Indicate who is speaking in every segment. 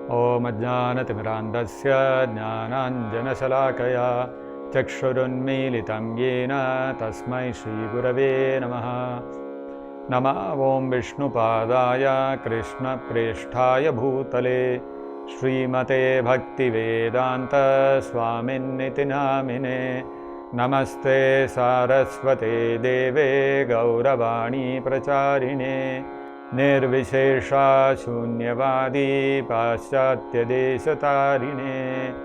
Speaker 1: Om Ajnanatimirandasya Jnananjanashalakaya Chakshurunmilitam Yena Tasmai Shri Gurave Namaha. Nama Om Vishnupadaya Krishna Presthaya Bhutale Srimate Bhaktivedanta Swaminiti Namine Namaste Saraswate Deve Gauravani Pracharine Nirvishesha Shunyavadi Paschatya Deshatarine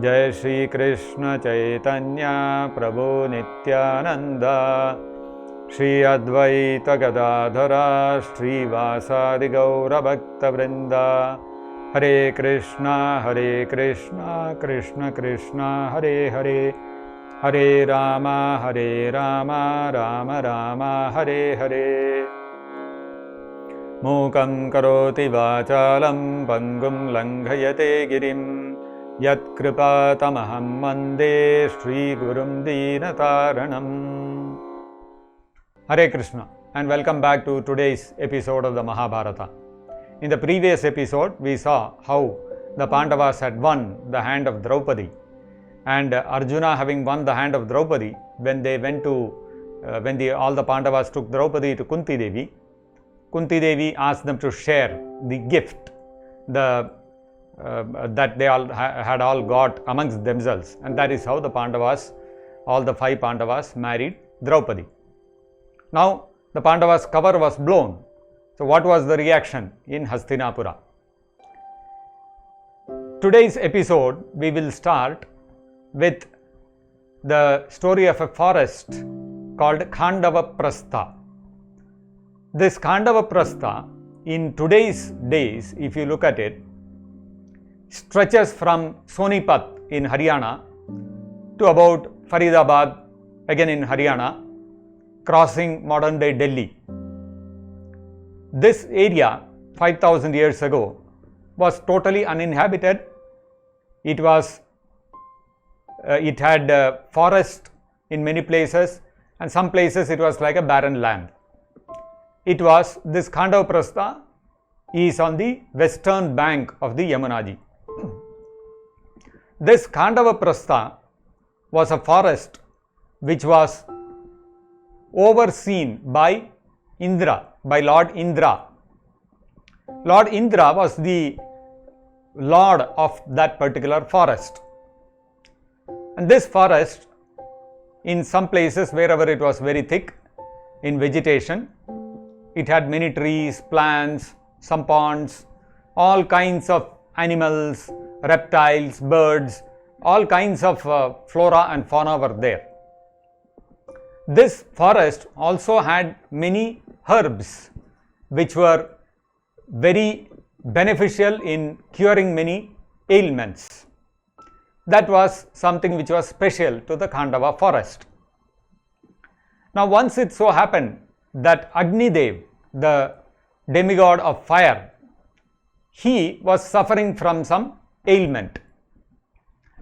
Speaker 1: Jai Shri Krishna Chaitanya Prabhu Nityananda Shri Advaita Gadadhara Shri Vasadi Gaura Bhakta Vrinda Hare Krishna Krishna Krishna Hare Hare Hare Rama Rama Rama Hare Hare Mukam karoti vachalam pangum langhayate girim Yat kripatamaham mande Shri Gurum Dinataranam. Hare Krishna and welcome back to today's episode of the Mahabharata. In the previous episode, we saw how the Pandavas had won the hand of Draupadi, and Arjuna, having won the hand of Draupadi, when they went to, all the Pandavas took Draupadi to Kunti Devi, Kunti Devi asked them to share the gift that they all had all got amongst themselves, and that is how the Pandavas, all the 5 Pandavas, married Draupadi. Now the Pandavas' cover was blown. So what was the reaction in Hastinapura? Today's episode we will start with the story of a forest called Indraprastha. This Indraprastha, in today's days, if you look at it, stretches from Sonipat in Haryana to about Faridabad, again in Haryana, crossing modern day Delhi. This area 5000 years ago was totally uninhabited. It had forest in many places, and some places it was like a barren land. This Indraprastha is on the western bank of the Yamunaji. This Indraprastha was a forest which was overseen by Indra, by Lord Indra. Lord Indra was the lord of that particular forest. And this forest, in some places wherever it was very thick in vegetation, it had many trees, plants, some ponds, all kinds of animals, reptiles, birds, all kinds of flora and fauna were there. This forest also had many herbs which were very beneficial in curing many ailments. That was something which was special to the Pandava forest. Now once it so happened that Agni Dev, the demigod of fire, he was suffering from some ailment,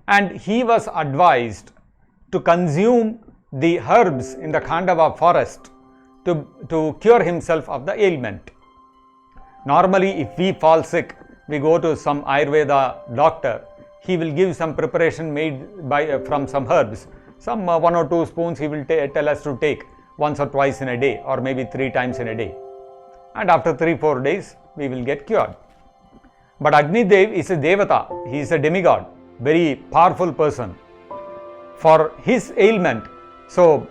Speaker 1: and he was advised to consume the herbs in the Pandava forest to cure himself of the ailment. Normally, if we fall sick, we go to some Ayurveda doctor. He will give some preparation made from some herbs. Some 1 or 2 spoons he will tell us to take once or twice in a day, or maybe 3 times in a day. And after 3-4 days, we will get cured. But Agni Dev is a Devata. He is a demigod, very powerful person. For his ailment, so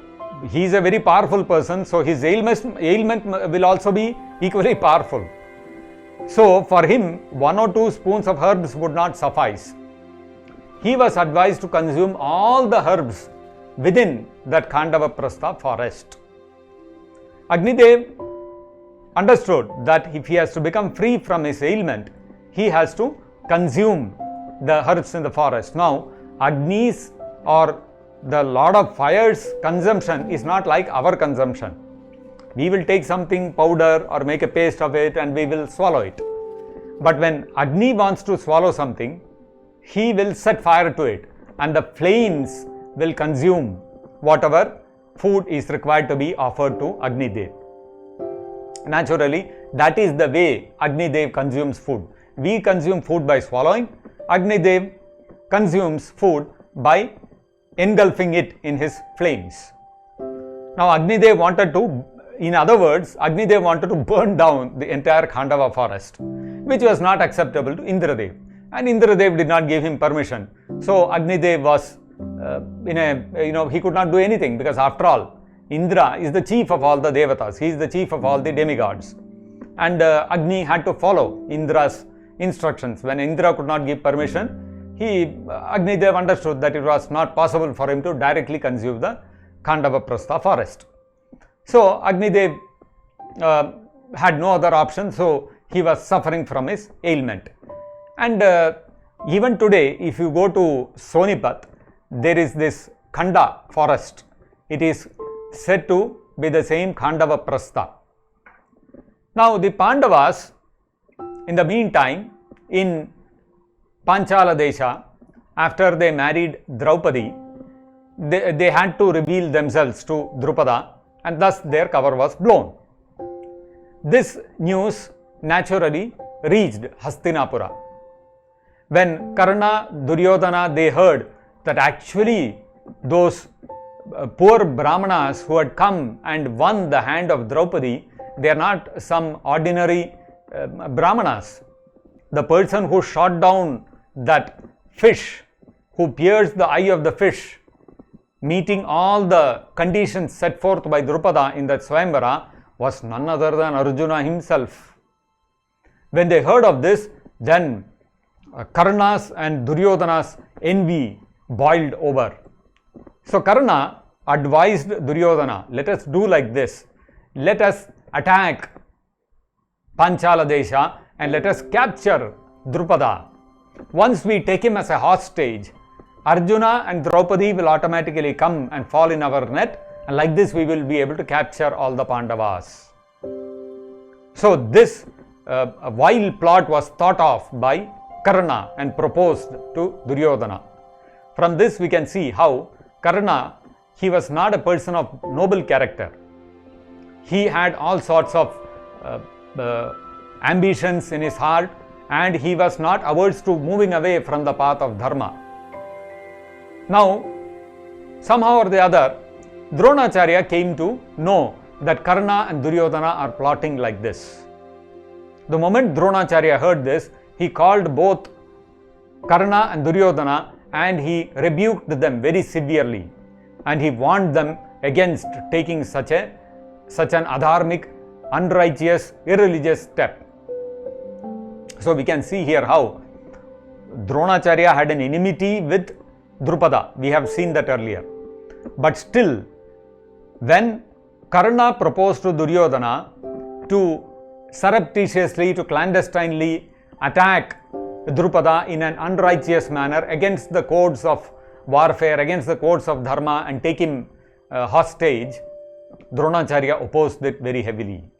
Speaker 1: he is a very powerful person, so his ailment will also be equally powerful. So for him, 1 or 2 spoons of herbs would not suffice. He was advised to consume all the herbs within that Indraprastha forest. Agni Dev understood that if he has to become free from his ailment, he has to consume the herbs in the forest. Now, Agni's or the Lord of Fire's consumption is not like our consumption. We will take something powder or make a paste of it and we will swallow it. But when Agni wants to swallow something, he will set fire to it and the flames will consume whatever food is required to be offered to Agni Dev. Naturally, that is the way Agni Dev consumes food. we consume food by swallowing, Agnidev consumes food by engulfing it in his flames. Now Agnidev wanted to, in other words, Agnidev wanted to burn down the entire Khandava forest, which was not acceptable to Indradev, and Indradev did not give him permission. So Agnidev was he could not do anything, because after all, Indra is the chief of all the Devatas, he is the chief of all the demigods, and Agni had to follow Indra's instructions. When Indra could not give permission, Agnidev understood that it was not possible for him to directly consume the Indraprastha forest. So Agnidev had no other option, so he was suffering from his ailment. And even today, if you go to Sonipat, there is this Khanda forest. It is said to be the same Indraprastha. Now the Pandavas, in the meantime, in Panchala Desha, after they married Draupadi, they had to reveal themselves to Drupada, and thus their cover was blown. This news naturally reached Hastinapura. When Karna, Duryodhana, they heard that actually those poor Brahmanas who had come and won the hand of Draupadi, they are not some ordinary Brahmanas. The person who shot down that fish, who pierced the eye of the fish, meeting all the conditions set forth by Drupada in that Swayamvara, was none other than Arjuna himself. When they heard of this, then Karna's and Duryodhana's envy boiled over. So Karna advised Duryodhana, let us do like this, let us attack Panchala Desha and let us capture Drupada. Once we take him as a hostage, Arjuna and Draupadi will automatically come and fall in our net, and like this we will be able to capture all the Pandavas. So this vile plot was thought of by Karna and proposed to Duryodhana. From this we can see how Karna, he was not a person of noble character. He had all sorts of ambitions in his heart, and he was not averse to moving away from the path of dharma. Now, somehow or the other, Dronacharya came to know that Karna and Duryodhana are plotting like this. The moment Dronacharya heard this, he called both Karna and Duryodhana and he rebuked them very severely, and he warned them against taking such an adharmic, unrighteous, irreligious step. So we can see here how Dronacharya had an enmity with Drupada. We have seen that earlier. But still, when Karna proposed to Duryodhana to surreptitiously, to clandestinely attack Drupada in an unrighteous manner against the codes of warfare, against the codes of dharma, and take him hostage, Dronacharya opposed it very heavily.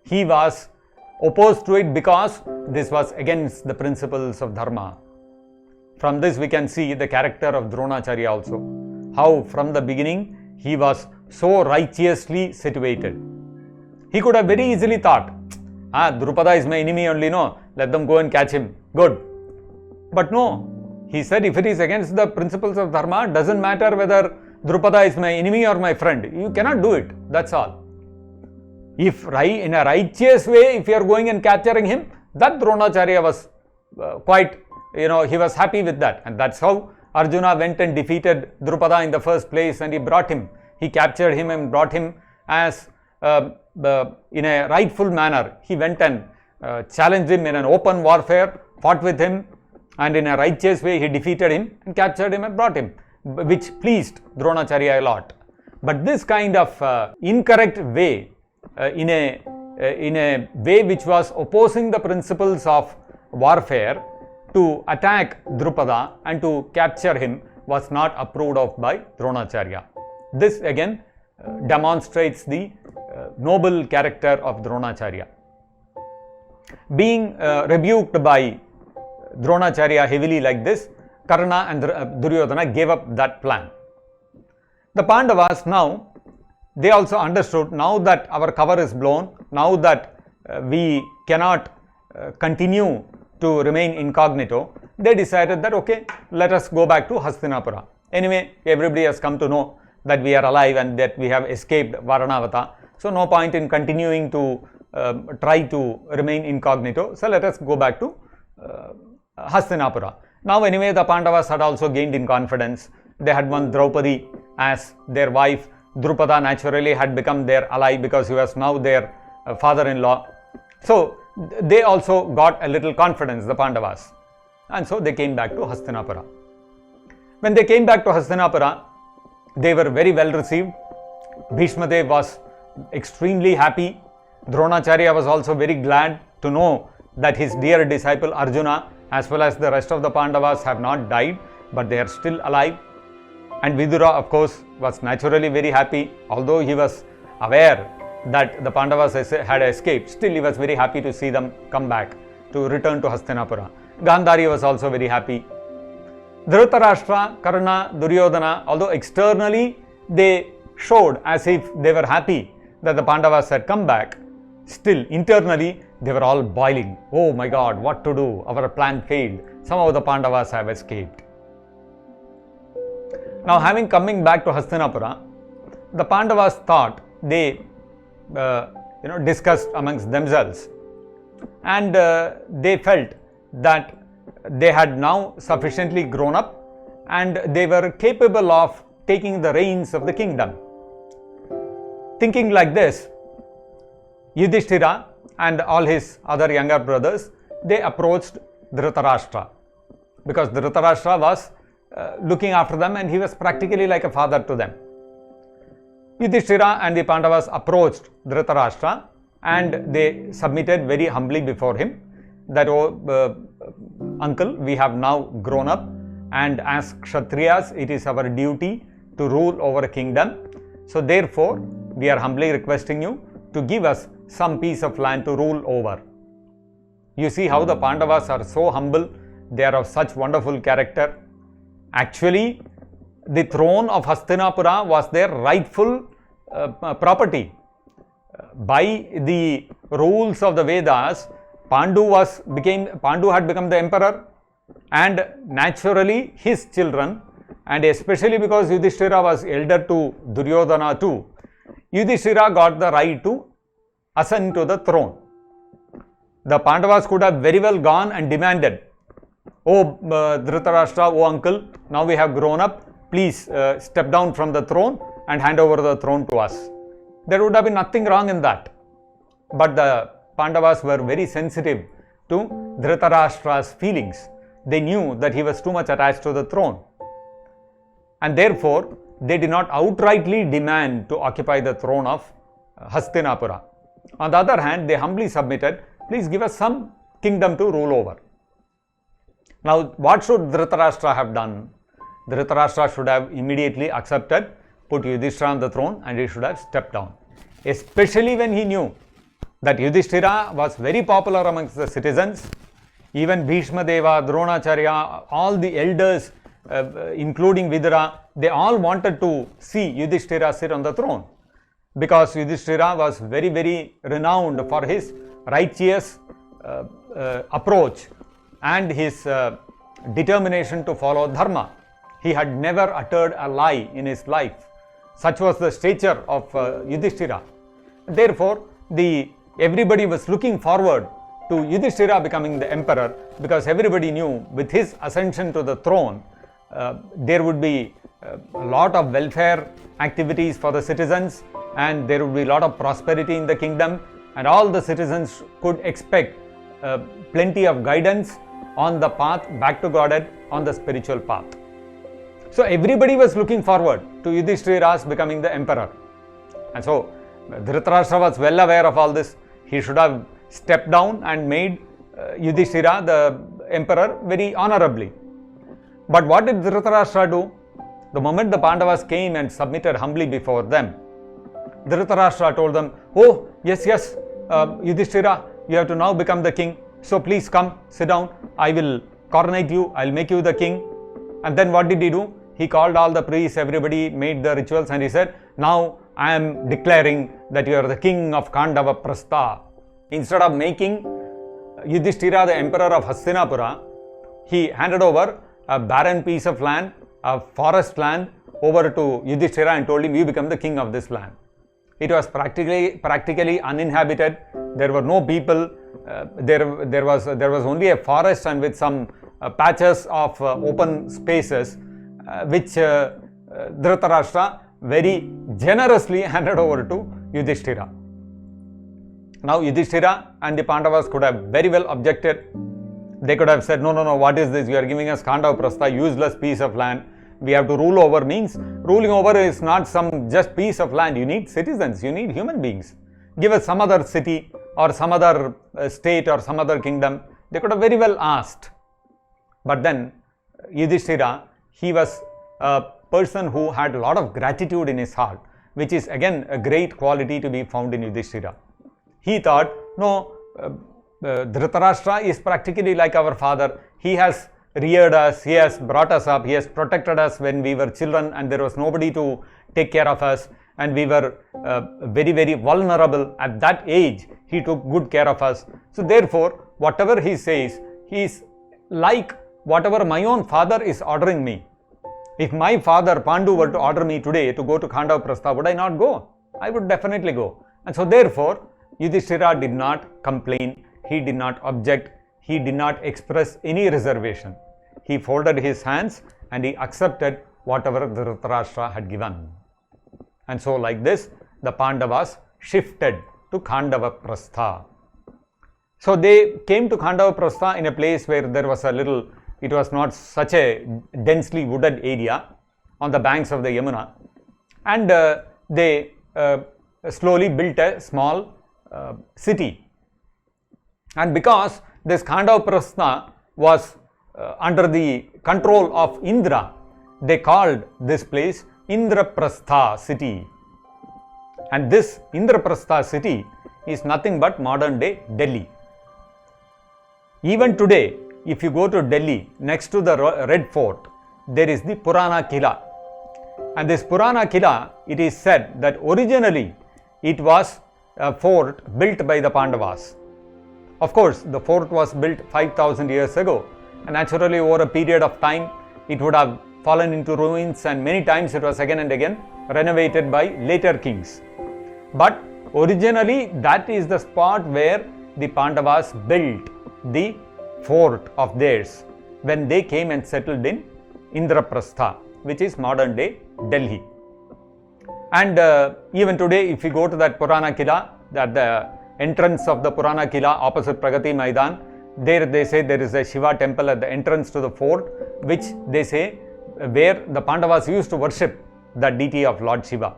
Speaker 1: He was opposed to it because this was against the principles of dharma. From this we can see the character of Dronacharya also, how from the beginning he was so righteously situated. He could have very easily thought, Drupada is my enemy only, no, let them go and catch him, good. But no, he said if it is against the principles of dharma, doesn't matter whether Drupada is my enemy or my friend, you cannot do it, that's all. If in a righteous way, if you are going and capturing him, that Dronacharya was quite, he was happy with that. And that's how Arjuna went and defeated Drupada in the first place, and he captured him and brought him as in a rightful manner. He went and challenged him in an open warfare, fought with him, and in a righteous way he defeated him and captured him and brought him, which pleased Dronacharya a lot. But this kind of incorrect way, in a way which was opposing the principles of warfare, to attack Drupada and to capture him was not approved of by Dronacharya. This again demonstrates the noble character of Dronacharya. Being rebuked by Dronacharya heavily like this, Karna and Duryodhana gave up that plan. The Pandavas now, they also understood, now that our cover is blown, now that we cannot continue to remain incognito, they decided that okay, let us go back to Hastinapura. Anyway, everybody has come to know that we are alive and that we have escaped Varanavata. So no point in continuing to try to remain incognito. So let us go back to Hastinapura. Now anyway, the Pandavas had also gained in confidence. They had won Draupadi as their wife. Drupada naturally had become their ally because he was now their father-in-law. So they also got a little confidence, the Pandavas. And so they came back to Hastinapura. When they came back to Hastinapura, they were very well received. Bhishmadev was extremely happy. Dronacharya was also very glad to know that his dear disciple Arjuna as well as the rest of the Pandavas have not died, but they are still alive. And Vidura, of course, was naturally very happy. Although he was aware that the Pandavas had escaped, still he was very happy to see them come back, to return to Hastinapura. Gandhari was also very happy. Dhritarashtra, Karna, Duryodhana, although externally they showed as if they were happy that the Pandavas had come back, still internally they were all boiling. Oh my God, what to do? Our plan failed. Somehow the Pandavas have escaped. Now having coming back to Hastinapura, the Pandavas thought, they discussed amongst themselves, and they felt that they had now sufficiently grown up and they were capable of taking the reins of the kingdom. Thinking like this, Yudhishthira and all his other younger brothers, they approached Dhritarashtra, because Dhritarashtra was looking after them and he was practically like a father to them. Yudhishthira and the Pandavas approached Dhritarashtra and they submitted very humbly before him that, oh uncle, we have now grown up, and as Kshatriyas it is our duty to rule over a kingdom. So therefore we are humbly requesting you to give us some piece of land to rule over. You see how the Pandavas are so humble, they are of such wonderful character. Actually, the throne of Hastinapura was their rightful property. By the rules of the Vedas, Pandu had become the emperor, and naturally his children, and especially because Yudhishthira was elder to Duryodhana too, Yudhishthira got the right to ascend to the throne. The Pandavas could have very well gone and demanded, oh Dhritarashtra, oh uncle, now we have grown up, please step down from the throne and hand over the throne to us. There would have been nothing wrong in that. But the Pandavas were very sensitive to Dhritarashtra's feelings. They knew that he was too much attached to the throne, and therefore they did not outrightly demand to occupy the throne of Hastinapura. On the other hand, they humbly submitted, please give us some kingdom to rule over. Now, what should Dhritarashtra have done? Dhritarashtra should have immediately accepted, put Yudhishthira on the throne, and he should have stepped down. Especially when he knew that Yudhishthira was very popular amongst the citizens. Even Bhishma Deva, Dronacharya, all the elders, including Vidura, they all wanted to see Yudhishthira sit on the throne, because Yudhishthira was very, very renowned for his righteous approach and his determination to follow dharma. He had never uttered a lie in his life. Such was the stature of Yudhishthira. Therefore, everybody was looking forward to Yudhishthira becoming the emperor, because everybody knew with his ascension to the throne, there would be a lot of welfare activities for the citizens, and there would be a lot of prosperity in the kingdom, and all the citizens could expect plenty of guidance on the path back to Godhead, on the spiritual path. So everybody was looking forward to Yudhishthira's becoming the emperor. And so Dhritarashtra was well aware of all this. He should have stepped down and made Yudhishthira the emperor very honorably. But what did Dhritarashtra do? The moment the Pandavas came and submitted humbly before them, Dhritarashtra told them, oh yes, Yudhishthira, you have to now become the king. So please come, sit down. I will coronate you. I will make you the king. And then what did he do? He called all the priests, everybody made the rituals, and he said, now I am declaring that you are the king of Indraprastha. Instead of making Yudhishthira, the emperor of Hastinapura, he handed over a barren piece of land, a forest land, over to Yudhishthira and told him, you become the king of this land. It was practically uninhabited. There were no people. There was only a forest and with some patches of open spaces, which Dhritarashtra very generously handed over to Yudhishthira. Now Yudhishthira and the Pandavas could have very well objected. They could have said, no, what is this? You are giving us Pandava-prastha, useless piece of land. We have to rule over. Means ruling over is not some just piece of land. You need citizens, you need human beings. Give us some other city or some other state or some other kingdom. They could have very well asked. But then Yudhishthira, he was a person who had a lot of gratitude in his heart, which is again a great quality to be found in Yudhishthira. He thought, no, Dhritarashtra is practically like our father. He has reared us, he has brought us up, he has protected us when we were children and there was nobody to take care of us and we were very, very vulnerable. At that age, he took good care of us. So therefore, whatever he says, he is like whatever my own father is ordering me. If my father Pandu were to order me today to go to Pandava-prastha, would I not go? I would definitely go. And so therefore, Yudhishthira did not complain, he did not object, he did not express any reservation. He folded his hands and he accepted whatever Dhritarashtra had given. And so like this, the Pandavas shifted to Pandava-prastha. So they came to Pandava-prastha in a place where there was a little, it was not such a densely wooded area on the banks of the Yamuna. And they slowly built a small city. And because this Pandava-prastha was under the control of Indra, they called this place Indraprastha city. And this Indraprastha city is nothing but modern day Delhi. Even today, if you go to Delhi, next to the Red Fort, there is the Purana Kila. And this Purana Kila, it is said that originally it was a fort built by the Pandavas. Of course, the fort was built 5,000 years ago, and naturally over a period of time, it would have fallen into ruins, and many times it was again and again renovated by later kings. But originally, that is the spot where the Pandavas built the fort of theirs when they came and settled in Indraprastha, which is modern day Delhi. And even today, if you go to that Purana Kila, at the entrance of the Purana Kila opposite Pragati Maidan, there they say there is a Shiva temple at the entrance to the fort, which they say where the Pandavas used to worship the deity of Lord Shiva.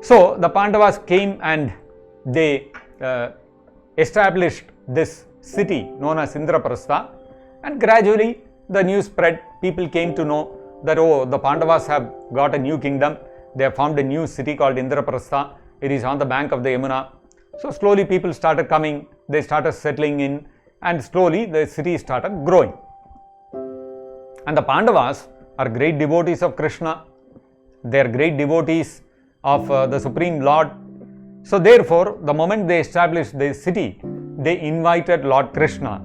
Speaker 1: So the Pandavas came and they established this city known as Indraprastha, and gradually the news spread. People came to know that, oh, the Pandavas have got a new kingdom. They have formed a new city called Indraprastha. It is on the bank of the Yamuna. So slowly people started coming, they started settling in, and slowly the city started growing. And the Pandavas are great devotees of Krishna. They are great devotees of the Supreme Lord. So therefore, the moment they established the city, they invited Lord Krishna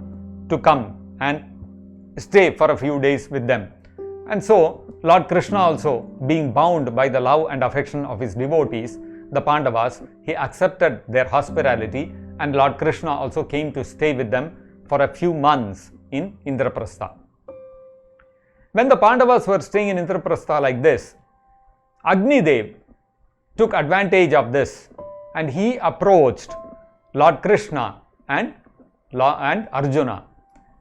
Speaker 1: to come and stay for a few days with them. And so Lord Krishna also, being bound by the love and affection of his devotees, the Pandavas, he accepted their hospitality, and Lord Krishna also came to stay with them for a few months in Indraprastha. When the Pandavas were staying in Indraprastha like this, Agnidev took advantage of this and he approached Lord Krishna and Arjuna,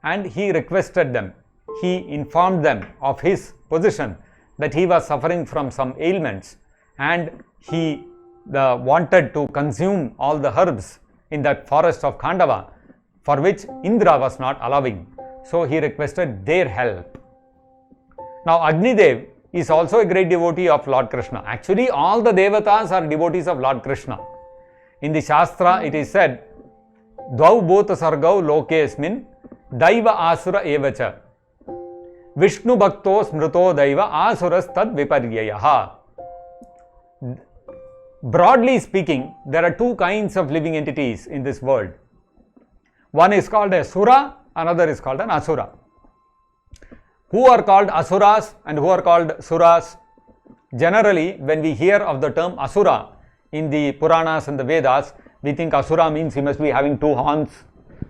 Speaker 1: and he requested them, he informed them of his position, that he was suffering from some ailments and he wanted to consume all the herbs in that forest of Pandava, for which Indra was not allowing. So he requested their help. Now Agnidev is also a great devotee of Lord Krishna. Actually, all the devatas are devotees of Lord Krishna. In the Shastra, it is said, Dvau bhota sargau lokesmin daiva asura evacha Vishnu bhakto smrito daiva asuras tad viparyayaha. Broadly speaking, there are two kinds of living entities in this world. One is called a Sura, another is called an Asura. Who are called Asuras and who are called Suras? Generally, when we hear of the term Asura in the Puranas and the Vedas, we think Asura means he must be having two horns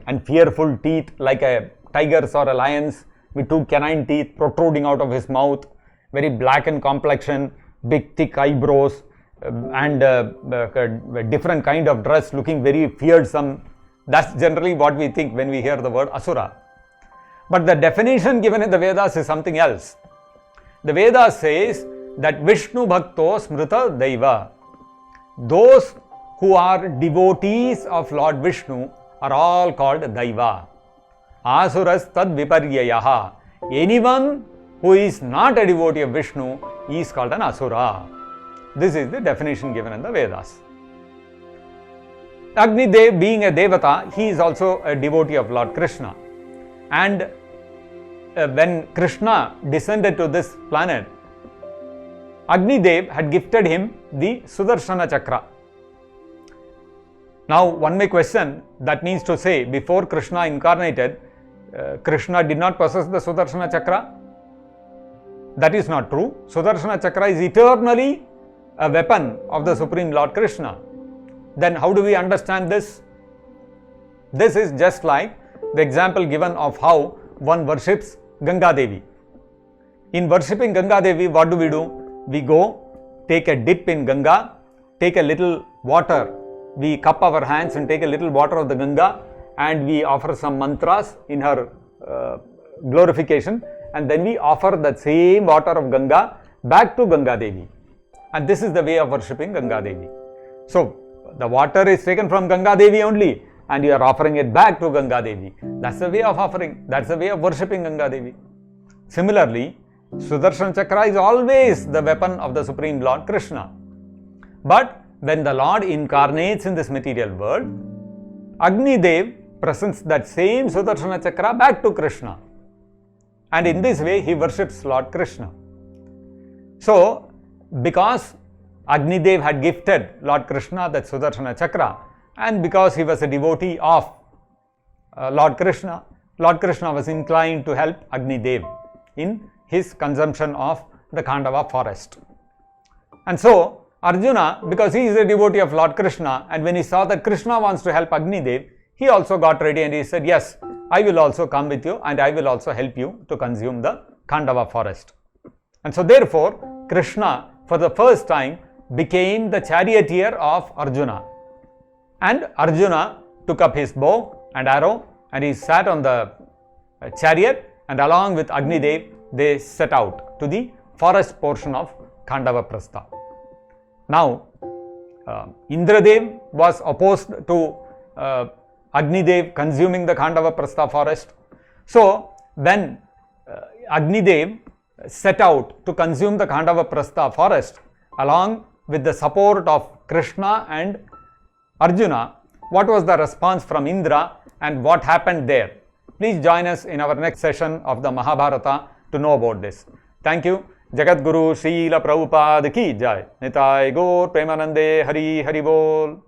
Speaker 1: and fearful teeth like a tiger's or a lion's, with two canine teeth protruding out of his mouth, very blackened complexion, big thick eyebrows, and a different kind of dress, looking very fearsome. That's generally what we think when we hear the word Asura. But the definition given in the Vedas is something else. The Vedas says that Vishnu Bhakto Smrita Daiva, those who are devotees of Lord Vishnu are all called Daiva. Asuras tad viparyayaha. Anyone who is not a devotee of Vishnu is called an Asura. This is the definition given in the Vedas. Agni Dev, being a Devata, he is also a devotee of Lord Krishna. And when Krishna descended to this planet, Agni Dev had gifted him the Sudarshana Chakra. Now, one may question, that means to say, before Krishna incarnated, Krishna did not possess the Sudarshana Chakra? That is not true. Sudarshana Chakra is eternally a weapon of the Supreme Lord Krishna. Then how do we understand this? This is just like the example given of how one worships Ganga Devi. In worshipping Ganga Devi, what do? We go, take a dip in Ganga, take a little water, we cup our hands and take a little water of the Ganga, and we offer some mantras in her glorification, and then we offer that same water of Ganga back to Ganga Devi. And this is the way of worshipping Ganga Devi. So, the water is taken from Ganga Devi only, and you are offering it back to Ganga Devi. That's the way of offering, that's the way of worshipping Ganga Devi. Similarly, Sudarshan Chakra is always the weapon of the Supreme Lord Krishna. But when the Lord incarnates in this material world, Agni Dev presents that same Sudarshana Chakra back to Krishna. And in this way, he worships Lord Krishna. So, because Agni Dev had gifted Lord Krishna that Sudarshana Chakra, and because he was a devotee of Lord Krishna was inclined to help Agni Dev in his consumption of the Pandava forest. And so, Arjuna, because he is a devotee of Lord Krishna, and when he saw that Krishna wants to help Agni Dev, he also got ready and he said, yes, I will also come with you and I will also help you to consume the Pandava forest. And so therefore, Krishna for the first time became the charioteer of Arjuna. And Arjuna took up his bow and arrow and he sat on the chariot, and along with Agni Dev, they set out to the forest portion of Indraprastha. Now, Indradev was opposed to Agni Dev consuming the Indraprastha forest. So, when Agni Dev set out to consume the Indraprastha forest along with the support of Krishna and Arjuna, what was the response from Indra and what happened there? Please join us in our next session of the Mahabharata to know about this. Thank you. Jagat Guru Srila Prabhupada ki jai. Nitai Gaur Premanande Hari Hari Bol.